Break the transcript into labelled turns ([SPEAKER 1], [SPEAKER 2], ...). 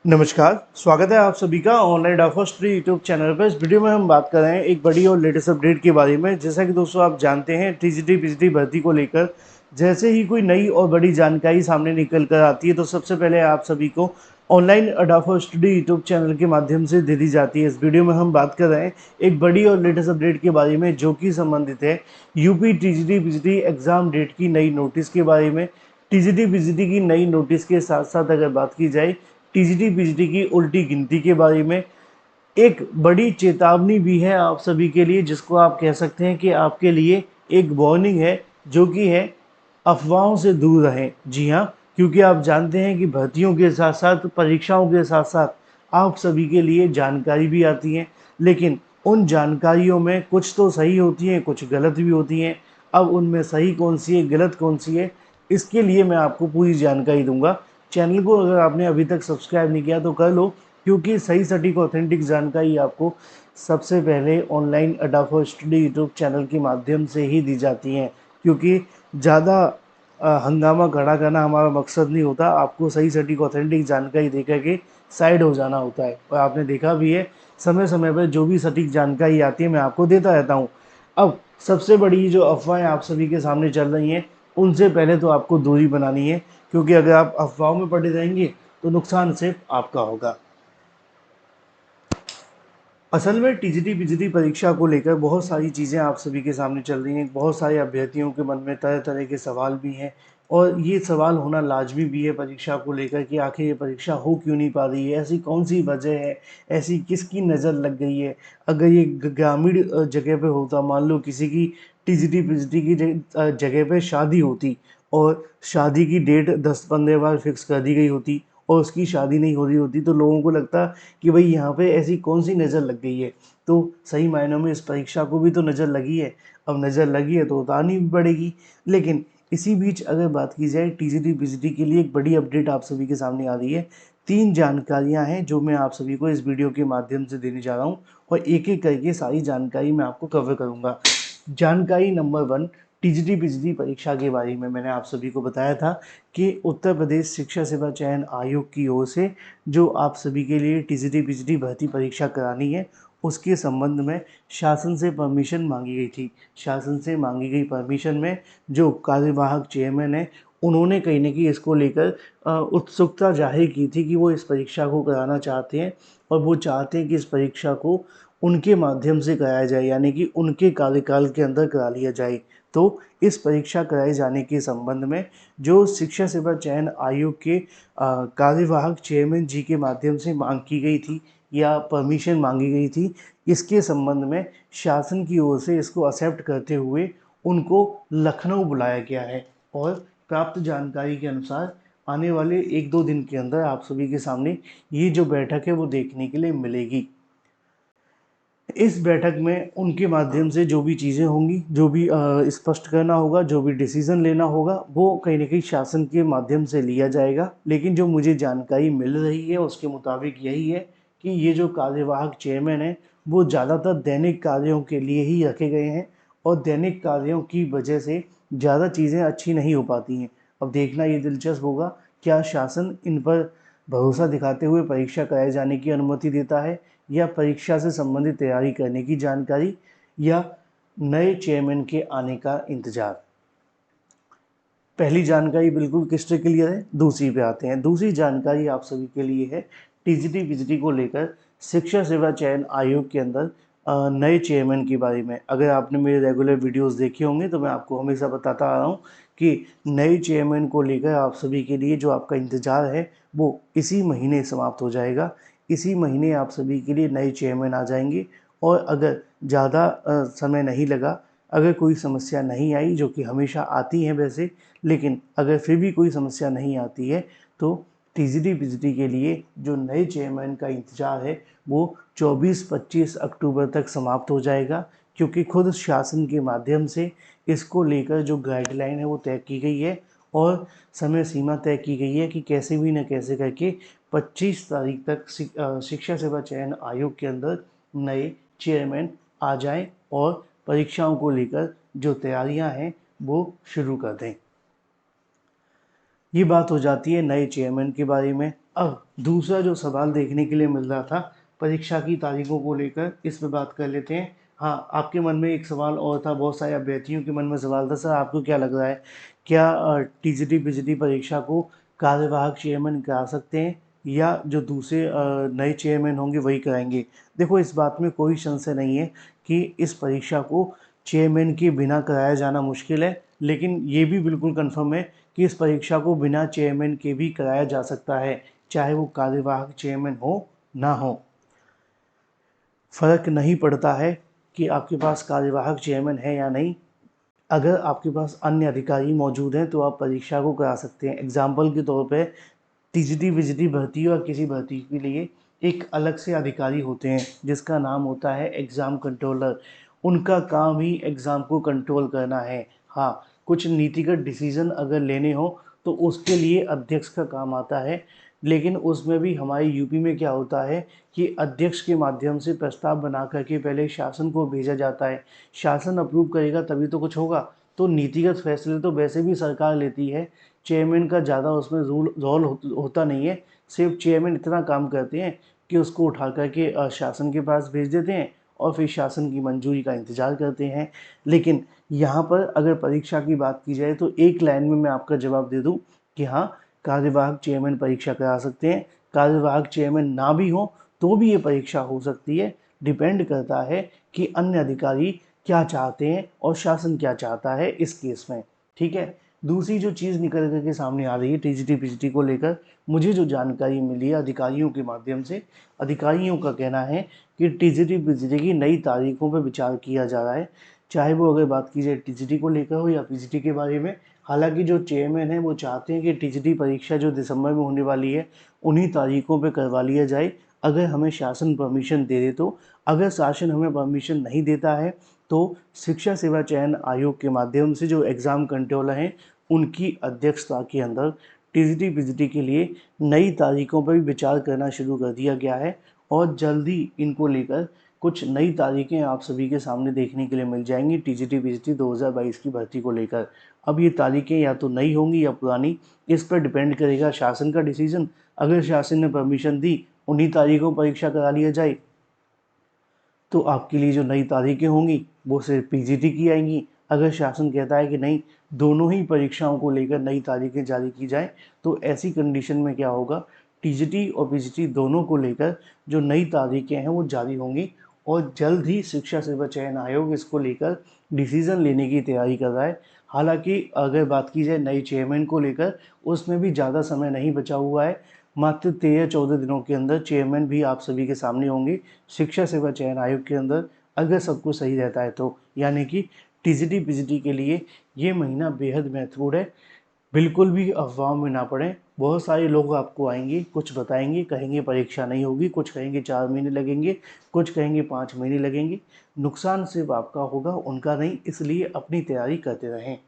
[SPEAKER 1] नमस्कार, स्वागत है आप सभी का ऑनलाइन डाफो स्टडी यूट्यूब चैनल पर। इस वीडियो में हम बात कर रहे हैं एक बड़ी और लेटेस्ट अपडेट के बारे में। जैसा कि दोस्तों आप जानते हैं, टीजीटी पीजीटी भर्ती को लेकर जैसे ही कोई नई और बड़ी जानकारी सामने निकल कर आती है तो सबसे पहले आप सभी को ऑनलाइन डाफो स्टडी यूट्यूब चैनल के माध्यम से दे दी जाती है। इस वीडियो में हम बात कर रहे हैं एक बड़ी और लेटेस्ट अपडेट के बारे में, जो कि संबंधित है UP TGT PGT exam date की नई नोटिस के बारे में। टीजीटी पीजीटी की नई नोटिस के साथ साथ अगर बात की जाए टीजीटी पीजीटी की उल्टी गिनती के बारे में, एक बड़ी चेतावनी भी है आप सभी के लिए, जिसको आप कह सकते हैं कि आपके लिए एक वार्निंग है, जो कि है अफवाहों से दूर रहें। जी हाँ, क्योंकि आप जानते हैं कि भर्तियों के साथ साथ परीक्षाओं के साथ साथ आप सभी के लिए जानकारी भी आती है, लेकिन उन जानकारियों में कुछ तो सही होती हैं, कुछ गलत भी होती हैं। अब उनमें सही कौन सी है, गलत कौन सी है, इसके लिए मैं आपको पूरी जानकारी दूंगा। चैनल को अगर आपने अभी तक सब्सक्राइब नहीं किया तो कर लो, क्योंकि सही सटीक ऑथेंटिक जानकारी आपको सबसे पहले ऑनलाइन अडाफो स्टडी यूट्यूब चैनल के माध्यम से ही दी जाती हैं। क्योंकि ज़्यादा हंगामा खड़ा करना हमारा मकसद नहीं होता, आपको सही सटीक ऑथेंटिक जानकारी दे करके साइड हो जाना होता है। और आपने देखा भी है, समय समय पर जो भी सटीक जानकारी आती है मैं आपको देता रहता हूँ। अब सबसे बड़ी जो अफवाहें आप सभी के सामने चल रही हैं, उनसे पहले तो आपको दूरी बनानी है, क्योंकि अगर आप अफवाहों में पड़े रहेंगे तो नुकसान सिर्फ आपका होगा। असल में टीजीटी पीजीटी परीक्षा को लेकर बहुत सारी चीज़ें आप सभी के सामने चल रही हैं। बहुत सारे अभ्यर्थियों के मन में तरह तरह के सवाल भी हैं, और ये सवाल होना लाजमी भी है परीक्षा को लेकर कि आखिर ये परीक्षा हो क्यों नहीं पा रही है, ऐसी कौन सी वजह है, ऐसी किसकी नज़र लग गई है। अगर ये ग्रामीण जगह पे होता, मान लो किसी की टीजीटी पीजीटी की जगह पे शादी होती, और शादी की डेट 10-15 बार फिक्स कर दी गई होती, और उसकी शादी नहीं हो रही होती, तो लोगों को लगता कि भाई यहाँ पे ऐसी कौन सी नज़र लग गई है। तो सही मायनों में इस परीक्षा को भी तो नज़र लगी है। अब नज़र लगी है तो उतारनी भी पड़ेगी। लेकिन इसी बीच अगर बात की जाए, टीजीटी पीजीटी के लिए एक बड़ी अपडेट आप सभी के सामने आ रही है। 3 जानकारियाँ हैं जो मैं आप सभी को इस वीडियो के माध्यम से देने जा रहा हूँ, और एक-एक करके सारी जानकारी मैं आपको कवर करूँगा। जानकारी नंबर 1, टीजीटी पीजीटी परीक्षा के बारे में मैंने आप सभी को बताया था कि उत्तर प्रदेश शिक्षा सेवा चयन आयोग की ओर से जो आप सभी के लिए टीजीटी पीजीटी भर्ती परीक्षा करानी है, उसके संबंध में शासन से परमिशन मांगी गई थी। शासन से मांगी गई परमिशन में जो कार्यवाहक चेयरमैन है, उन्होंने कहीं न कहीं इसको लेकर उत्सुकता जाहिर की थी कि वो इस परीक्षा को कराना चाहते हैं, और वो चाहते हैं कि इस परीक्षा को उनके माध्यम से कराया जाए, यानी कि उनके कार्यकाल के अंदर करा लिया जाए। तो इस परीक्षा कराए जाने के संबंध में जो शिक्षा सेवा चयन आयोग के कार्यवाहक चेयरमैन जी के माध्यम से मांग की गई थी, या परमिशन मांगी गई थी, इसके संबंध में शासन की ओर से इसको एक्सेप्ट करते हुए उनको लखनऊ बुलाया गया है। और प्राप्त जानकारी के अनुसार आने वाले 1-2 दिन के अंदर आप सभी के सामने ये जो बैठक है वो देखने के लिए मिलेगी। इस बैठक में उनके माध्यम से जो भी चीज़ें होंगी, जो भी स्पष्ट करना होगा, जो भी डिसीज़न लेना होगा, वो कहीं न कहीं शासन के माध्यम से लिया जाएगा। लेकिन जो मुझे जानकारी मिल रही है उसके मुताबिक यही है कि ये जो कार्यवाहक चेयरमैन हैं, वो ज़्यादातर दैनिक कार्यों के लिए ही रखे गए हैं, और दैनिक कार्यों की वजह से ज़्यादा चीज़ें अच्छी नहीं हो पाती हैं। अब देखना ये दिलचस्प होगा, क्या शासन इन पर भरोसा दिखाते हुए परीक्षा कराए जाने की अनुमति देता है, या परीक्षा से संबंधित तैयारी करने की जानकारी, या नए चेयरमैन के आने का इंतजार। पहली जानकारी बिल्कुल क्रिस्टल क्लियर है। दूसरी पे आते हैं। दूसरी जानकारी आप सभी के लिए है टीजीटी पीजीटी को लेकर शिक्षा सेवा चयन आयोग के अंदर नए चेयरमैन के बारे में। अगर आपने मेरे रेगुलर वीडियोस देखे होंगे तो मैं आपको हमेशा बताता आ रहा हूँ कि नए चेयरमैन को लेकर आप सभी के लिए जो आपका इंतज़ार है वो इसी महीने समाप्त हो जाएगा। इसी महीने आप सभी के लिए नए चेयरमैन आ जाएंगे, और अगर ज़्यादा समय नहीं लगा, अगर कोई समस्या नहीं आई, जो कि हमेशा आती है वैसे, लेकिन अगर फिर भी कोई समस्या नहीं आती है, तो टीजीटी पीजीटी के लिए जो नए चेयरमैन का इंतज़ार है वो 24-25 अक्टूबर तक समाप्त हो जाएगा। क्योंकि खुद शासन के माध्यम से इसको लेकर जो गाइडलाइन है वो तय की गई है, और समय सीमा तय की गई है कि कैसे भी न कैसे करके 25 तारीख तक शिक्षा सेवा चयन आयोग के अंदर नए चेयरमैन आ जाएं, और परीक्षाओं को लेकर जो तैयारियां हैं वो शुरू कर दें। ये बात हो जाती है नए चेयरमैन के बारे में। अब दूसरा जो सवाल देखने के लिए मिल रहा था परीक्षा की तारीखों को लेकर, इस पे बात कर लेते हैं। हाँ, आपके मन में एक सवाल और था, बहुत सारे अभ्यर्थियों के मन में सवाल था, सर आपको क्या लग रहा है, क्या टीजीटी पीजीटी परीक्षा को कार्यवाहक चेयरमैन करा सकते हैं या जो दूसरे नए चेयरमैन होंगे वही कराएंगे। देखो, इस बात में कोई संशय नहीं है कि इस परीक्षा को चेयरमैन के बिना कराया जाना मुश्किल है, लेकिन ये भी बिल्कुल कंफर्म है कि इस परीक्षा को बिना चेयरमैन के भी कराया जा सकता है, चाहे वो कार्यवाहक चेयरमैन हो ना हो। फर्क नहीं पड़ता है कि आपके पास कार्यवाहक चेयरमैन है या नहीं। अगर आपके पास अन्य अधिकारी मौजूद हैं तो आप परीक्षा को करा सकते हैं। एग्जाम्पल के तौर पे टीजीटी विजिटी भर्ती और किसी भर्ती के लिए एक अलग से अधिकारी होते हैं जिसका नाम होता है एग्ज़ाम कंट्रोलर। उनका काम ही एग्ज़ाम को कंट्रोल करना है। हाँ, कुछ नीतिगत डिसीजन अगर लेने हो तो उसके लिए अध्यक्ष का काम आता है, लेकिन उसमें भी हमारे यूपी में क्या होता है कि अध्यक्ष के माध्यम से प्रस्ताव बना करके पहले शासन को भेजा जाता है। शासन अप्रूव करेगा तभी तो कुछ होगा। तो नीतिगत फैसले तो वैसे भी सरकार लेती है, चेयरमैन का ज़्यादा उसमें रोल होता नहीं है। सिर्फ चेयरमैन इतना काम करते हैं कि उसको उठा करके शासन के पास भेज देते हैं और फिर शासन की मंजूरी का इंतज़ार करते हैं। लेकिन यहाँ पर अगर परीक्षा की बात की जाए तो एक लाइन में मैं आपका जवाब दे दूँ कि हाँ, कार्यवाहक चेयरमैन परीक्षा करा सकते हैं। कार्यवाहक चेयरमैन ना भी हो तो भी ये परीक्षा हो सकती है। डिपेंड करता है कि अन्य अधिकारी क्या चाहते हैं और शासन क्या चाहता है इस केस में। ठीक है। दूसरी जो चीज़ निकल कर के सामने आ रही है टीजीटी पीजीटी को लेकर, मुझे जो जानकारी मिली है अधिकारियों के माध्यम से, अधिकारियों का कहना है कि टीजीटी पीजीटी की नई तारीखों पर विचार किया जा रहा है, चाहे वो अगर बात की जाए टीजीटी को लेकर हो या पीजीटी के बारे में। हालांकि जो चेयरमैन है वो चाहते हैं कि टीजीटी परीक्षा जो दिसंबर में होने वाली है उन्हीं तारीखों पे करवा लिया जाए, अगर हमें शासन परमिशन दे दे तो। अगर शासन हमें परमिशन नहीं देता है तो शिक्षा सेवा चयन आयोग के माध्यम से जो एग्ज़ाम कंट्रोलर हैं उनकी अध्यक्षता के अंदर टीजीटी पीजीटी के लिए नई तारीखों पर भी विचार करना शुरू कर दिया गया है और जल्द ही इनको लेकर कुछ नई तारीखें आप सभी के सामने देखने के लिए मिल जाएंगी टीजीटी पीजीटी 2022 की भर्ती को लेकर। अब ये तारीखें या तो नई होंगी या पुरानी, इस पर डिपेंड करेगा शासन का डिसीजन। अगर शासन ने परमिशन दी उन्हीं तारीखों परीक्षा करा लिया जाए तो आपके लिए जो नई तारीखें होंगी वो सिर्फ पीजीटी की आएंगी। अगर शासन कहता है कि नहीं, दोनों ही परीक्षाओं को लेकर नई तारीखें जारी की जाए तो ऐसी कंडीशन में क्या होगा, टीजीटी और पीजीटी दोनों को लेकर जो नई तारीखें हैं वो जारी होंगी और जल्द ही शिक्षा सेवा चयन आयोग इसको लेकर डिसीज़न लेने की तैयारी कर रहा है। हालांकि अगर बात की जाए नए चेयरमैन को लेकर, उसमें भी ज़्यादा समय नहीं बचा हुआ है। मात्र 13-14 दिनों के अंदर चेयरमैन भी आप सभी के सामने होंगे शिक्षा सेवा चयन आयोग के अंदर, अगर सब कुछ सही रहता है तो। यानी कि टीजीटी पीजीटी के लिए ये महीना बेहद महत्वपूर्ण है। बिल्कुल भी अफवाह में ना पड़े। बहुत सारे लोग आपको आएंगे, कुछ बताएंगे, कहेंगे परीक्षा नहीं होगी, कुछ कहेंगे 4 महीने लगेंगे, कुछ कहेंगे 5 महीने लगेंगे। नुकसान सिर्फ आपका होगा, उनका नहीं, इसलिए अपनी तैयारी करते रहें।